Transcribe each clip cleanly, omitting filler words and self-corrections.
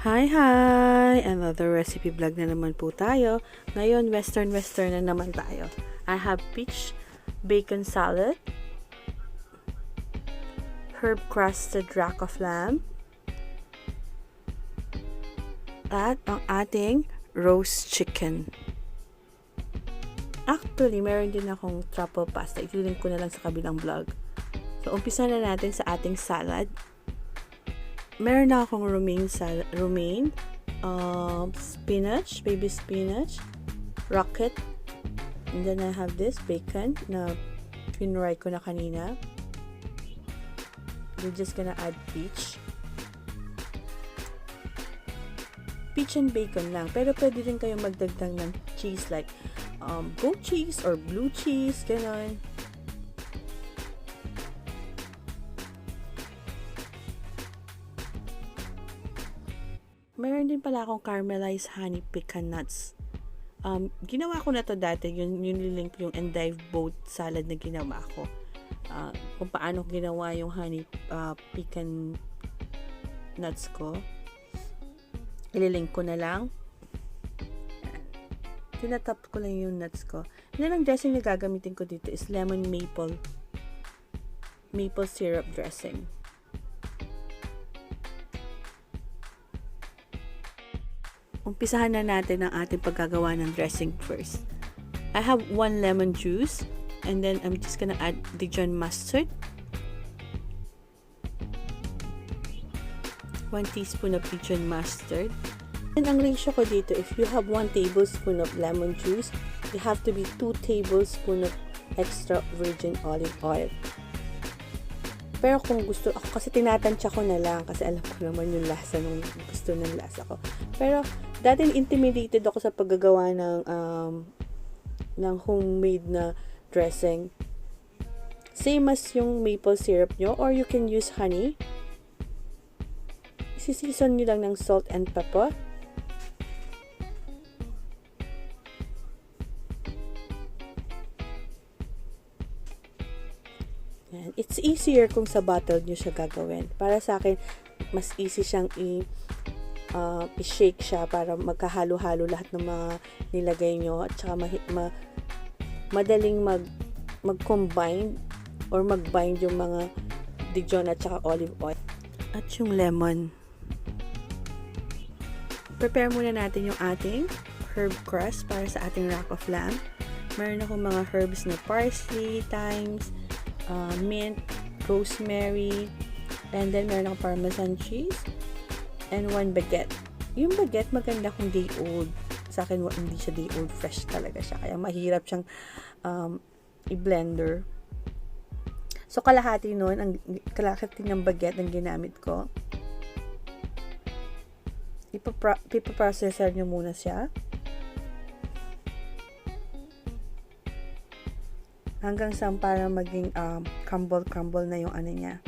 Hi! Another recipe vlog na naman po tayo. Ngayon, western na naman tayo. I have peach bacon salad, herb crusted rack of lamb, at ang ating roast chicken. Actually, meron din akong truffle pasta. Itilink ko na lang sa kabilang vlog. So, umpisa na natin sa ating salad. Meron na akong romaine spinach, baby spinach, rocket, and then I have this bacon na pinray ko na kanina. We're just gonna add peach and bacon lang, pero pwede din kayong magdagdag ng cheese like goat cheese or blue cheese, ganon. Meron din pala akong caramelized honey pecan nuts. Ginawa ko na to dati, yung link yung endive boat salad na ginawa ko. Kung paano ginawa yung honey pecan nuts ko. Ililink ko na lang. Tinatap ko lang yung nuts ko. And ang dressing na gagamitin ko dito is lemon maple syrup dressing. Umpisahan na natin ang ating paggagawa ng dressing first. I have 1 lemon juice and then I'm just gonna add Dijon mustard, 1 teaspoon of Dijon mustard. And ang ratio ko dito, if you have 1 tablespoon of lemon juice, you have to be 2 tablespoon of extra virgin olive oil. Pero kung gusto, ako kasi tinatansya ko na lang kasi alam ko naman yung lasa nung gusto ng lasa ko. Pero dati intimidated ako sa paggagawa ng homemade na dressing. Same as yung maple syrup nyo, or you can use honey. Season nyo lang ng salt and pepper. Yan. It's easier kung sa bottle nyo siya gagawin. Para sa akin, mas easy siyang i-shake siya para magkahalo-halo lahat ng mga nilagay nyo at saka madaling mag-combine or mag-bind yung mga Dijon at saka olive oil at yung lemon. Prepare muna natin yung ating herb crust para sa ating rack of lamb. Meron akong mga herbs na parsley, thyme, mint, rosemary, and then meron akong Parmesan cheese, and 1 baguette. Yung baguette maganda kung day old. Sa akin, hindi siya day old, fresh talaga siya. Kaya mahirap siyang i-blender. So, kalahati ng baguette ang ginamit ko. Ipaprocessor nyo muna siya. Hanggang sa para maging crumble na yung ano niya.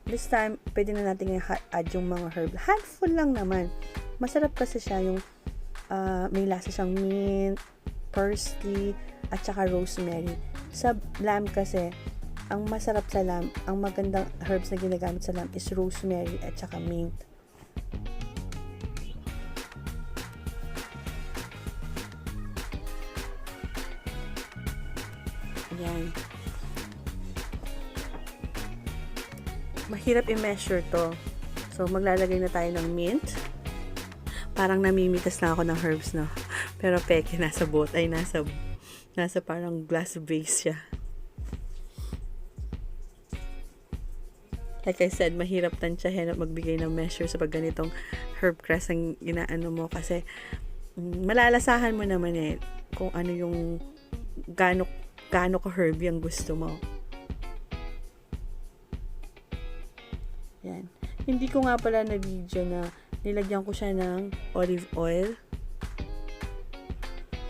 This time, pwede na natin i-add yung mga herb. Handful lang naman. Masarap kasi siya yung may lasa siyang mint, parsley, at saka rosemary. Sa lamb kasi, ang masarap sa lamb, ang magandang herbs na ginagamit sa lamb is rosemary at saka mint. Ayan. Mahirap i-measure to. So, maglalagay na tayo ng mint. Parang namimitas na ako ng herbs, no? Pero peke, nasa parang glass vase siya. Like I said, mahirap tansyahin at magbigay ng measure sa pag ganitong herb crust ang inaano mo kasi malalasahan mo naman kung ano yung gaano ka herb yung gusto mo. Yan. Hindi ko nga pala na-video na nilagyan ko siya ng olive oil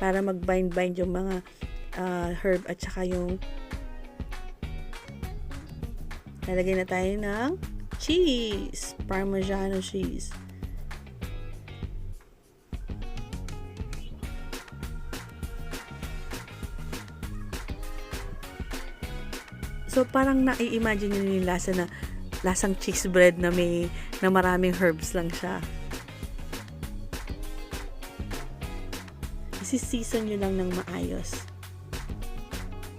para mag-bind yung mga herb at saka yung lalagay na tayo ng cheese, Parmesan cheese. So, parang nai-imagine nyo yung lasa na lasang cheese bread na maraming herbs lang siya. Isi-season nyo lang ng maayos.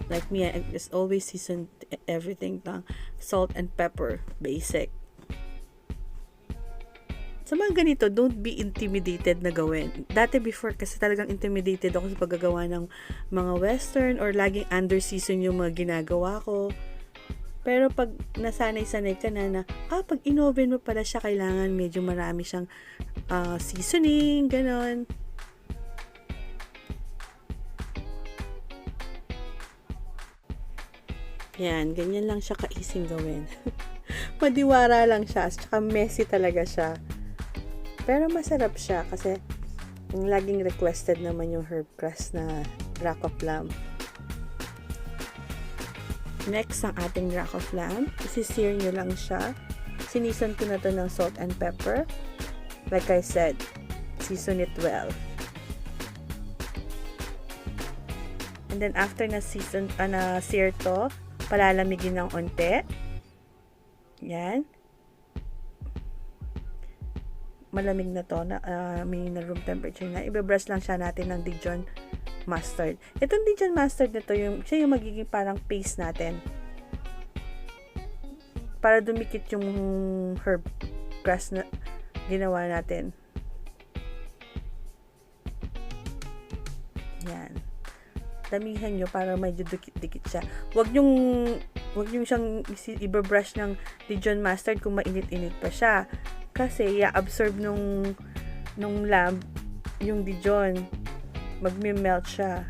Like me, I just always season everything lang. Salt and pepper, basic. Sa mga ganito, don't be intimidated na gawin. Dati before, kasi talagang intimidated ako sa paggagawa ng mga western or laging under-season yung mga ginagawa ko. Pero pag nasanay-sanay ka na pag in-oven mo pala siya, kailangan medyo marami siyang seasoning, ganon. Yan, ganyan lang siya ka-easy gawin. Madiwara lang siya, at saka messy talaga siya. Pero masarap siya kasi yung laging requested naman yung herb crust na rack of lamb. Next, ang ating rack of lamb. Isi-sear nyo lang siya. Sinison ko na to ng salt and pepper. Like I said, season it well. And then after na-sear to, palalamigin ng onte. Yan. Malamig na to, may na room temperature na. Ibabrush lang siya natin ng Dijon mustard. Itong Dijon mustard na to, siya yung magiging parang paste natin. Para dumikit yung herb crust na ginawa natin. Yan. Damihan nyo para medyo dikit-dikit siya. Huwag yung siyang ibabrush ng Dijon mustard kung mainit-init pa siya. Kasi i-absorb nung lamb yung Dijon. Magme-melt siya.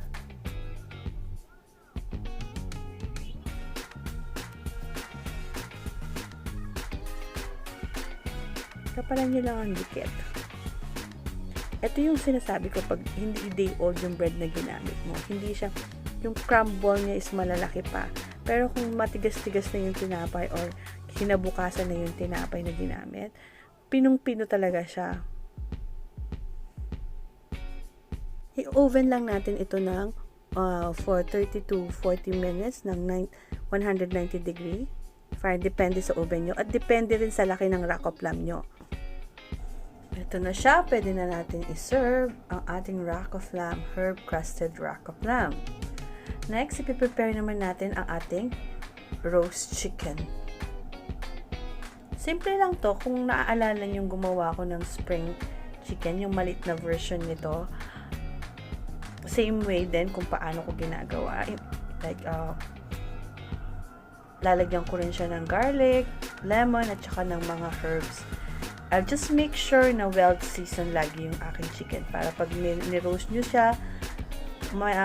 Kapalan nyo lang ang dikit. Ito yung sinasabi ko pag hindi day old yung bread na ginamit mo. Hindi siya, yung crumble niya is malalaki pa. Pero kung matigas-tigas na yung tinapay or kinabukasan na yung tinapay na ginamit, pinong-pino talaga siya. I-oven lang natin ito ng for 30 to 40 minutes ng 190 degree. Depende sa oven nyo. At depende rin sa laki ng rack of lamb nyo. Ito na siya. Pwede na natin i-serve ang ating rack of lamb, herb crusted rack of lamb. Next, ipiprepare naman natin ang ating roast chicken. Simple lang to. Kung naaalala nyo gumawa ko ng spring chicken, yung maliit na version nito, same way din kung paano ko ginagawa. Like, lalagyan ko rin siya ng garlic, lemon, at saka ng mga herbs. I'll just make sure na well seasoned lagi yung aking chicken para pag ni-roast nyo siya,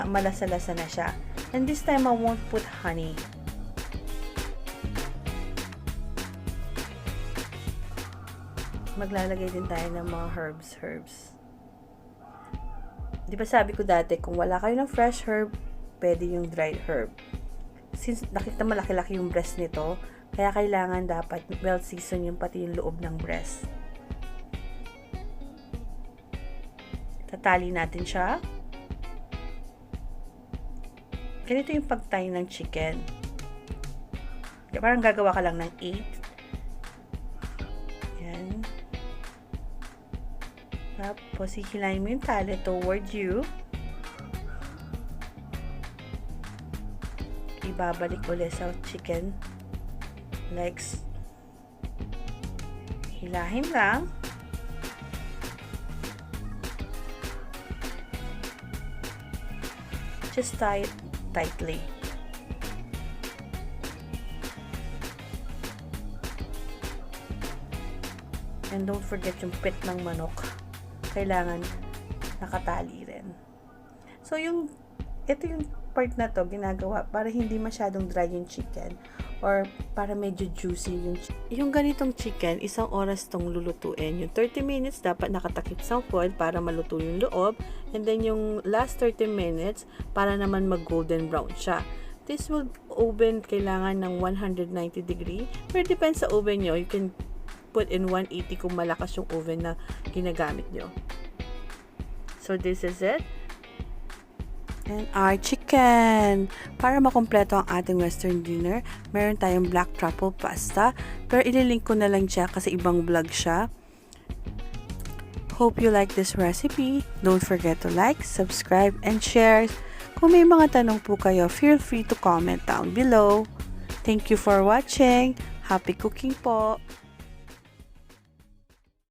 malasa-lasa na siya. And this time, I won't put honey. Maglalagay din tayo ng mga herbs. Di ba sabi ko dati, kung wala kayo ng fresh herb, pwede yung dried herb. Since nakita malaki-laki yung breast nito, kaya kailangan dapat well seasoned yung pati yung loob ng breast. Tatali natin siya. Ganito yung pagtay ng chicken. Parang gagawa ka lang ng 8. Tapos, hihilahin mo yung tali toward you. Ibabalik ulit sa chicken legs. Hilahin lang. Just tie it tightly. And don't forget yung pit ng manok. Kailangan nakatali rin. So, ito yung part na to ginagawa para hindi masyadong dry yung chicken or para medyo juicy yung ganitong chicken. 1 oras tong lulutuin. Yung 30 minutes dapat nakatakip sa foil para maluto yung loob, and then yung last 30 minutes para naman mag golden brown siya. This will oven kailangan ng 190 degree, pero depends sa oven nyo. You can put in 180 kung malakas yung oven na ginagamit nyo. So, this is it. And our chicken. chicken. Para makumpleto ang ating western dinner, meron tayong black truffle pasta. Pero ililink ko na lang siya kasi ibang vlog siya. Hope you like this recipe. Don't forget to like, subscribe, and share. Kung may mga tanong po kayo, feel free to comment down below. Thank you for watching. Happy cooking po!